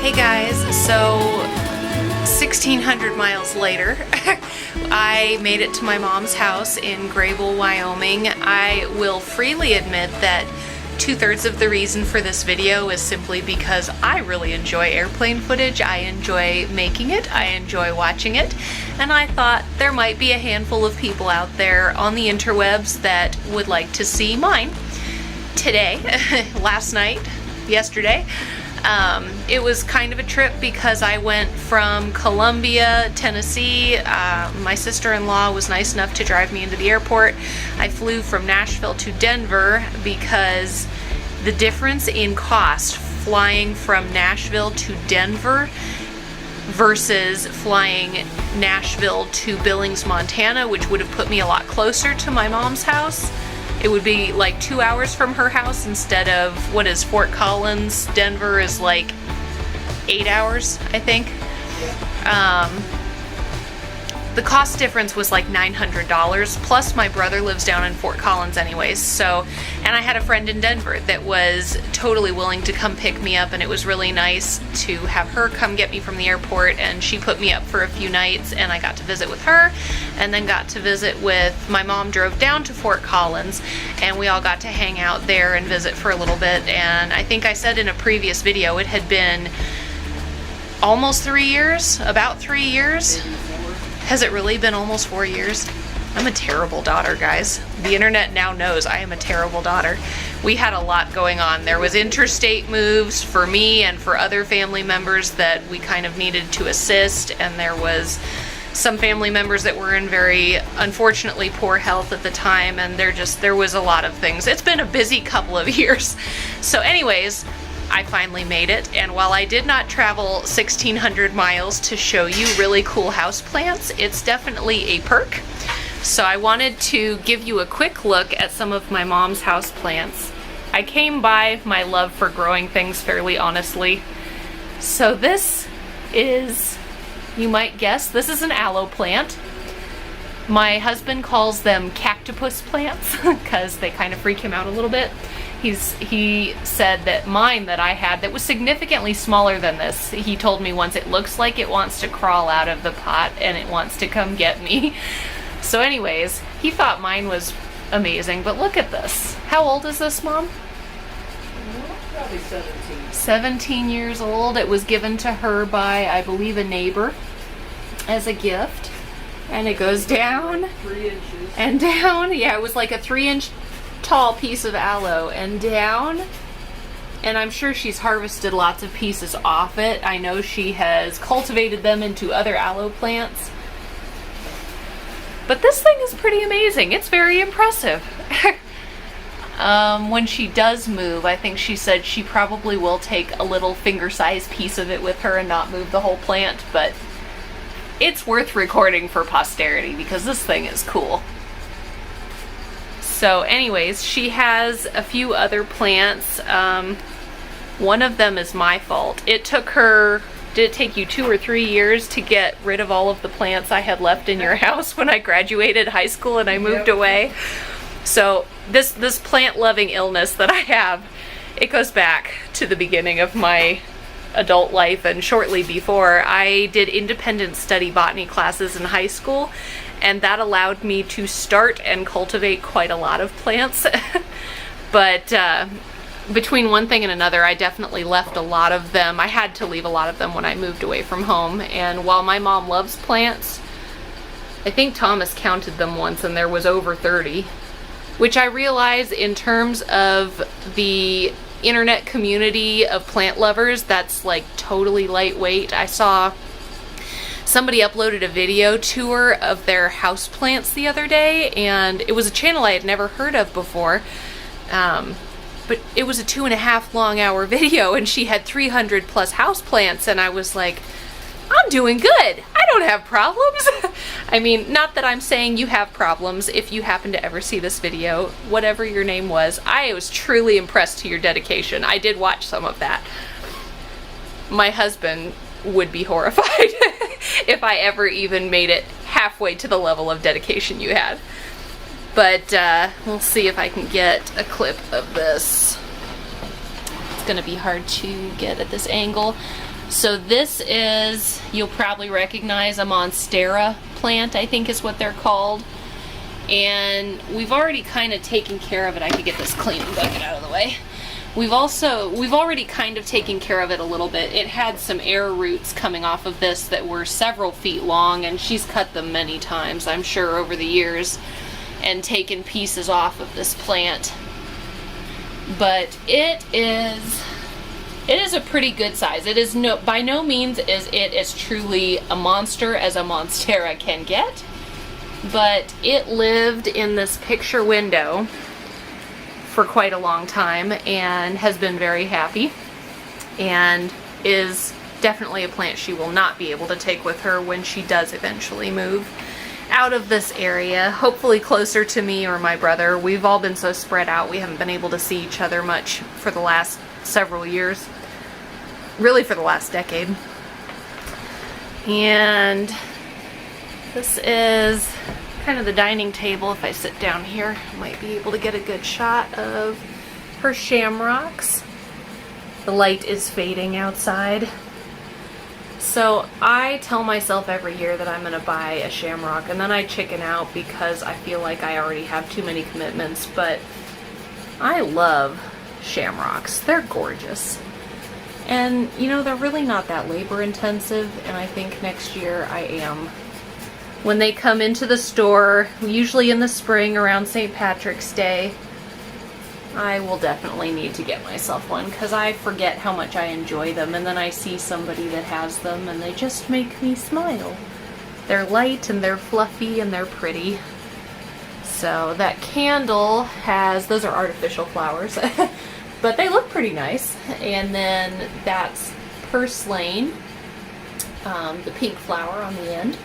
Hey guys, so 1,600 miles later, I made it to my mom's house in Grable, Wyoming. I will freely admit that 2/3 of the reason for this video is simply because I really enjoy airplane footage. I enjoy making it, I enjoy watching it, and I thought there might be a handful of people out there on the interwebs that would like to see mine. Today, yesterday, it was kind of a trip because I went from Columbia, Tennessee. My sister-in-law was nice enough to drive me into the airport. I flew from Nashville to Denver because the difference in cost flying from Nashville to Denver versus flying Nashville to Billings, Montana, which would have put me a lot closer to my mom's house. It would be like 2 hours from her house instead of, what is Fort Collins? Denver is like 8 hours, I think. The cost difference was like $900, plus my brother lives down in Fort Collins anyways, so, and I had a friend in Denver that was totally willing to come pick me up, and it was really nice to have her come get me from the airport, and she put me up for a few nights, and I got to visit with her, and then got to visit with, my mom drove down to Fort Collins, and we all got to hang out there and visit for a little bit. And I think I said in a previous video, it had been almost 3 years, about 3 years. Has it really been almost 4 years? I'm a terrible daughter, guys. The internet now knows I am a terrible daughter. We had a lot going on. There was interstate moves for me and for other family members that we kind of needed to assist, and there was some family members that were in very, unfortunately, poor health at the time, and there was a lot of things. It's been a busy couple of years. So anyways, I finally made it, and while I did not travel 1,600 miles to show you really cool houseplants, it's definitely a perk. So I wanted to give you a quick look at some of my mom's houseplants. I came by my love for growing things fairly honestly. So this is, you might guess, this is an aloe plant. My husband calls them cactopus plants because they kind of freak him out a little bit. He said that mine that I had that was significantly smaller than this, he told me once, it looks like it wants to crawl out of the pot and it wants to come get me. So anyways, he thought mine was amazing, but look at this. How old is this, Mom? Probably 17. 17 years old. It was given to her by, I believe, a neighbor as a gift. And it goes down 3 inches and down. Yeah, it was like a 3-inch tall piece of aloe and down, and I'm sure she's harvested lots of pieces off it. I know she has cultivated them into other aloe plants, but this thing is pretty amazing. It's very impressive. When she does move, I think she said she probably will take a little finger-sized piece of it with her and not move the whole plant, but it's worth recording for posterity because this thing is cool. So anyways, she has a few other plants. One of them is my fault. It took her, did it take you 2 or 3 years to get rid of all of the plants I had left in your house when I graduated high school and I moved away? So this plant-loving illness that I have, it goes back to the beginning of my adult life, and shortly before. I did independent study botany classes in high school, and that allowed me to start and cultivate quite a lot of plants. But between one thing and another, I definitely left a lot of them. I had to leave a lot of them when I moved away from home. And while my mom loves plants, I think Thomas counted them once and there was over 30, which I realize in terms of the internet community of plant lovers, that's like totally lightweight. I saw somebody uploaded a video tour of their houseplants the other day, and it was a channel I had never heard of before, but it was a 2.5 hour video, and she had 300 plus houseplants, and I was like, I'm doing good. I don't have problems. I mean, not that I'm saying you have problems. If you happen to ever see this video, whatever your name was, I was truly impressed to your dedication. I did watch some of that. My husband would be horrified if I ever even made it halfway to the level of dedication you had. But we'll see if I can get a clip of this. It's gonna be hard to get at this angle. So this is, you'll probably recognize, a monsterra plant, I think is what they're called. And we've already kind of taken care of it. I could get this cleaning bucket out of the way. We've already kind of taken care of it a little bit. It had some air roots coming off of this that were several feet long, and she's cut them many times, I'm sure, over the years, and taken pieces off of this plant. But it is a pretty good size. It is by no means is it as truly a monster as a monstera can get, but it lived in this picture window for quite a long time and has been very happy, and is definitely a plant she will not be able to take with her when she does eventually move out of this area, hopefully closer to me or my brother. We've all been so spread out, we haven't been able to see each other much for the last several years, really for the last decade. And this is kind of the dining table. If I sit down here, I might be able to get a good shot of her shamrocks. The light is fading outside. So I tell myself every year that I'm going to buy a shamrock, and then I chicken out because I feel like I already have too many commitments, but I love shamrocks. They're gorgeous. And you know, they're really not that labor intensive, and I think next year I am. When they come into the store, usually in the spring around St. Patrick's Day, I will definitely need to get myself one because I forget how much I enjoy them, and then I see somebody that has them and they just make me smile. They're light and they're fluffy and they're pretty. So that candle has, those are artificial flowers, but they look pretty nice. And then that's purslane, the pink flower on the end.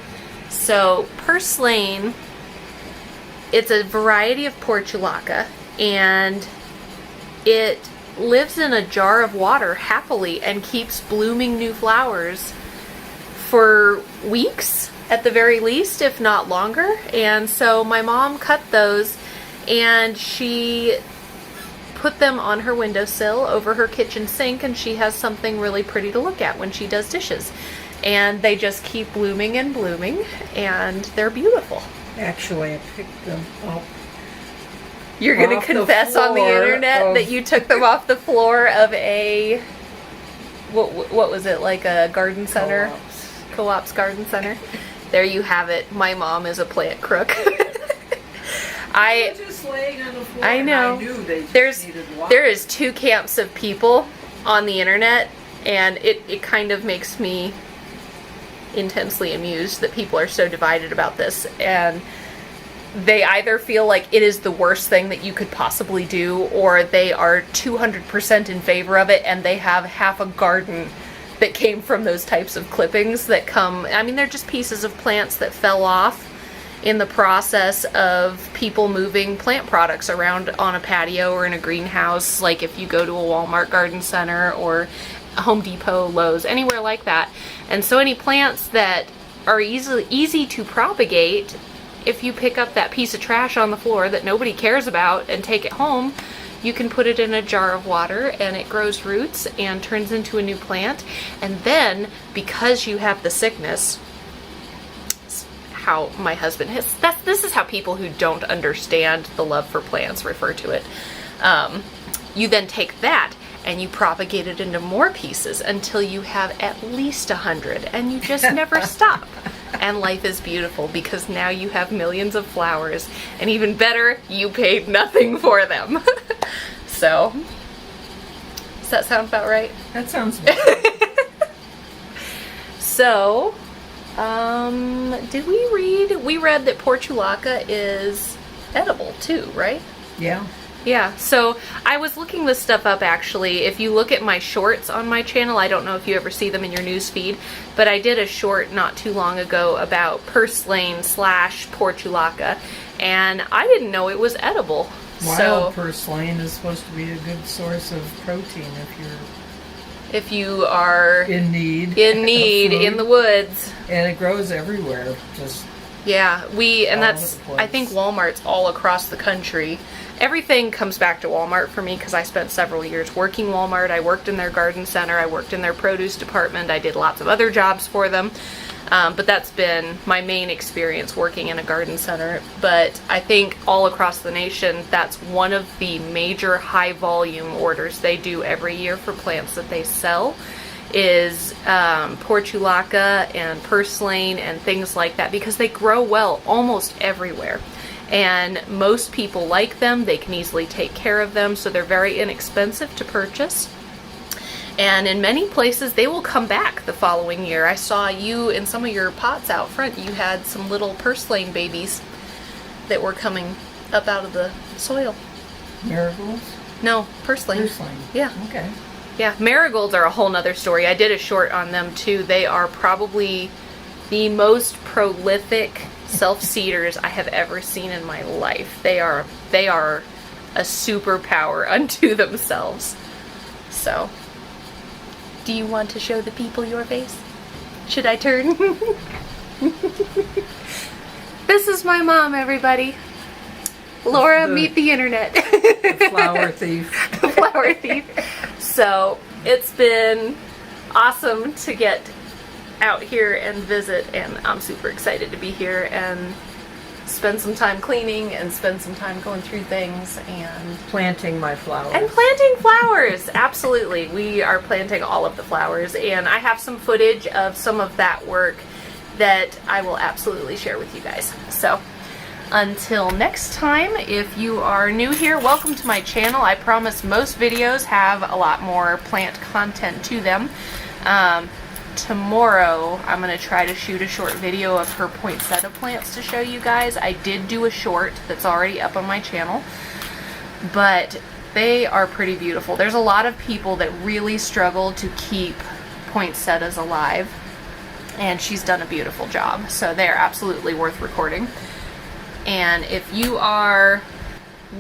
So purslane, it's a variety of portulaca, and it lives in a jar of water happily and keeps blooming new flowers for weeks at the very least, if not longer. And so my mom cut those and she put them on her windowsill over her kitchen sink, and she has something really pretty to look at when she does dishes. And they just keep blooming and blooming, and they're beautiful. Actually, I picked them up. You're going to confess on the internet that you took them off the floor of a, what was it, like a garden center? Co-op's garden center. There you have it. My mom is a plant crook. They're just laying on the floor. I know. And I knew they just needed water. There is two camps of people on the internet, and it kind of makes me intensely amused that people are so divided about this, and they either feel like it is the worst thing that you could possibly do, or they are 200% in favor of it, and they have half a garden that came from those types of clippings that come, I mean, they're just pieces of plants that fell off in the process of people moving plant products around on a patio or in a greenhouse, like if you go to a Walmart garden center or Home Depot, Lowe's, anywhere like that. And so any plants that are easy to propagate, if you pick up that piece of trash on the floor that nobody cares about and take it home, you can put it in a jar of water and it grows roots and turns into a new plant. And then, because you have the sickness, how my husband has, this is how people who don't understand the love for plants refer to it. You then take that and you propagate it into more pieces until you have at least 100, and you just never stop. And life is beautiful because now you have millions of flowers, and even better, you paid nothing for them. So, does that sound about right? That sounds about right. So, did we read? We read that portulaca is edible too, right? Yeah. Yeah, so I was looking this stuff up actually. If you look at my shorts on my channel, I don't know if you ever see them in your news feed, but I did a short not too long ago about purslane / portulaca, and I didn't know it was edible. Wild purslane is supposed to be a good source of protein if you are in need in the woods. And it grows everywhere. Just Yeah, and All that's, over the place. I think Walmart's all across the country. Everything comes back to Walmart for me because I spent several years working Walmart. I worked in their garden center, I worked in their produce department, I did lots of other jobs for them. But that's been my main experience working in a garden center. But I think all across the nation, that's one of the major high volume orders they do every year for plants that they sell is portulaca and purslane and things like that, because they grow well almost everywhere. And most people like them, they can easily take care of them, so they're very inexpensive to purchase. And in many places, they will come back the following year. I saw you in some of your pots out front, you had some little purslane babies that were coming up out of the soil. Marigolds? No, purslane. Purslane. Yeah. Okay. Yeah, marigolds are a whole nother story. I did a short on them too. They are probably the most prolific self-seeders I have ever seen in my life. They are a superpower unto themselves. So, do you want to show the people your face? Should I turn? This is my mom, everybody. Laura, meet the internet. The flower thief. The flower thief. So, it's been awesome to get out here and visit, and I'm super excited to be here and spend some time cleaning and spend some time going through things and Planting my flowers. planting flowers. Absolutely. We are planting all of the flowers, and I have some footage of some of that work that I will absolutely share with you guys. So, until next time, if you are new here, welcome to my channel. I promise most videos have a lot more plant content to them. Tomorrow, I'm going to try to shoot a short video of her poinsettia plants to show you guys. I did do a short that's already up on my channel, but they are pretty beautiful. There's a lot of people that really struggle to keep poinsettias alive, and she's done a beautiful job. So they're absolutely worth recording. And if you are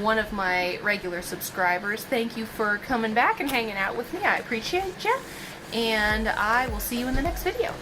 one of my regular subscribers, thank you for coming back and hanging out with me. I appreciate you. And I will see you in the next video.